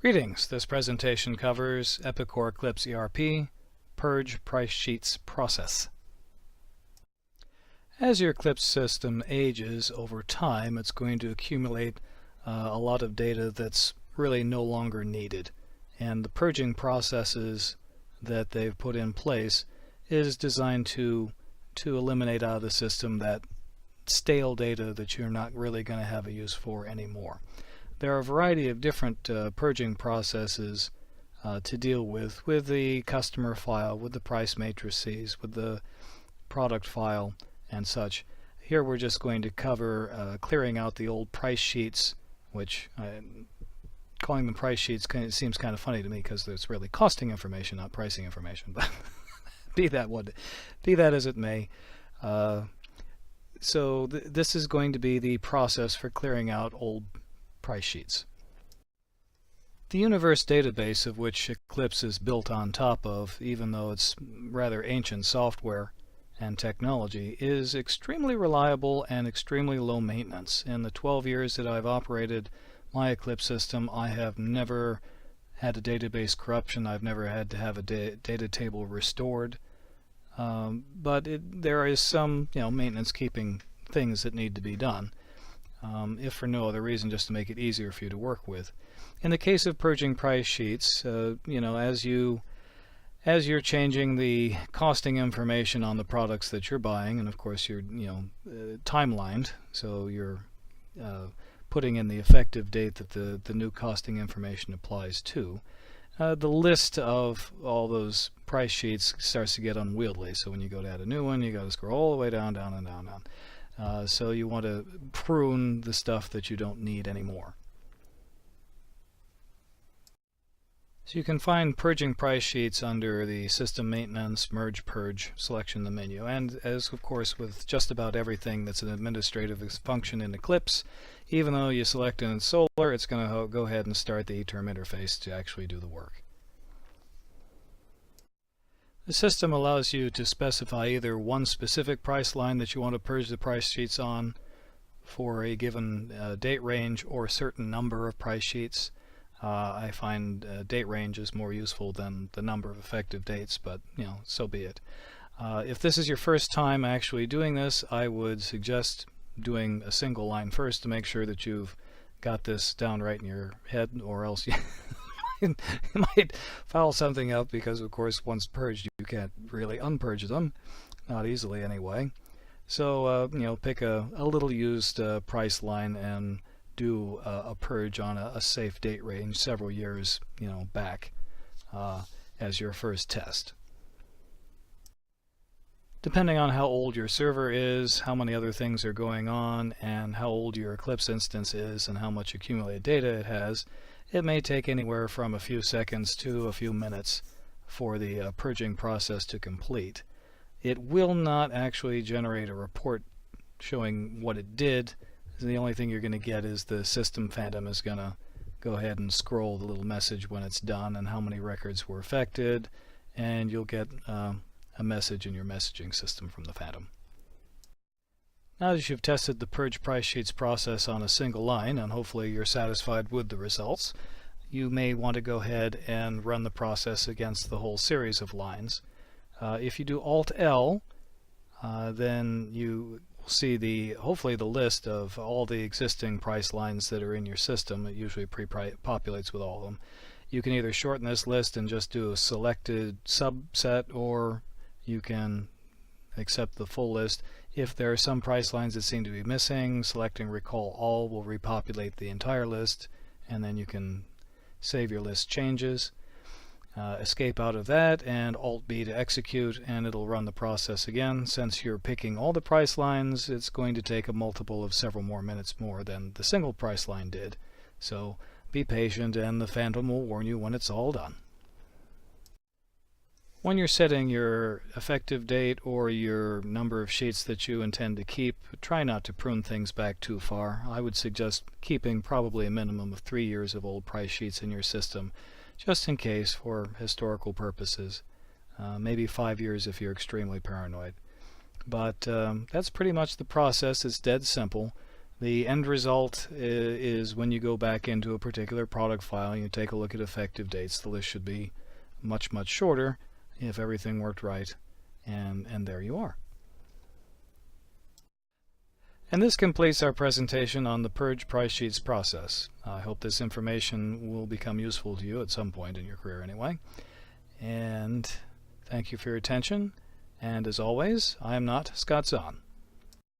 Greetings. This presentation covers Epicor Eclipse ERP, Purge Price Sheets Process. As your Eclipse system ages over time, it's going to accumulate a lot of data that's really no longer needed. And the purging processes that they've put in place is designed to eliminate out of the system that stale data that you're not really going to have a use for anymore. There are a variety of different purging processes to deal with the customer file, with the price matrices, with the product file, and such. Here we're just going to cover clearing out the old price sheets, which calling them price sheets seems kind of funny to me because it's really costing information, not pricing information. But be that as it may. So this is going to be the process for clearing out old price sheets. The universe database of which Eclipse is built on top of, even though it's rather ancient software and technology, is extremely reliable and extremely low maintenance. In the 12 years that I've operated my Eclipse system, I have never had a database corruption. I've never had to have a data table restored. But there is some maintenance keeping things that need to be done. If for no other reason, just to make it easier for you to work with. In the case of purging price sheets, as you're changing the costing information on the products that you're buying, and of course you're timelined, so you're putting in the effective date that the new costing information applies to. The list of all those price sheets starts to get unwieldy. So when you go to add a new one, you got to scroll all the way down, down, and down, down. So you want to prune the stuff that you don't need anymore. So you can find purging price sheets under the System Maintenance, Merge, Purge selection in the menu. And as of course with just about everything that's an administrative function in Eclipse, even though you select it in Solar, it's going to go ahead and start the eTerm interface to actually do the work. The system allows you to specify either one specific price line that you want to purge the price sheets on for a given date range or a certain number of price sheets. I find date range is more useful than the number of effective dates, but so be it. If this is your first time actually doing this, I would suggest doing a single line first to make sure that you've got this down right in your head, or else you might foul something up, because of course once purged you can't really unpurge them, not easily anyway. So pick a little used price line and do a purge on a safe date range several years back as your first test. Depending on how old your server is, how many other things are going on, and how old your Eclipse instance is and how much accumulated data it has, it may take anywhere from a few seconds to a few minutes for the purging process to complete. It will not actually generate a report showing what it did. The only thing you're going to get is the system phantom is going to go ahead and scroll the little message when it's done and how many records were affected, and you'll get a message in your messaging system from the phantom. Now that you've tested the Purge Price Sheets process on a single line, and hopefully you're satisfied with the results, you may want to go ahead and run the process against the whole series of lines. If you do Alt-L, then you will see hopefully the list of all the existing price lines that are in your system. It usually pre-populates with all of them. You can either shorten this list and just do a selected subset, or you can accept the full list. If there are some price lines that seem to be missing, selecting Recall All will repopulate the entire list, and then you can save your list changes. Escape out of that and Alt-B to execute, and it'll run the process again. Since you're picking all the price lines, it's going to take a multiple of several more minutes more than the single price line did. So be patient, and the phantom will warn you when it's all done. When you're setting your effective date or your number of sheets that you intend to keep, try not to prune things back too far. I would suggest keeping probably a minimum of 3 years of old price sheets in your system, just in case for historical purposes. Maybe 5 years if you're extremely paranoid. But that's pretty much the process. It's dead simple. The end result is when you go back into a particular product file and you take a look at effective dates, the list should be much, much shorter if everything worked right, and there you are. And this completes our presentation on the Purge price sheets process. I hope this information will become useful to you at some point in your career anyway. And thank you for your attention. And as always, I am not Scott Zahn.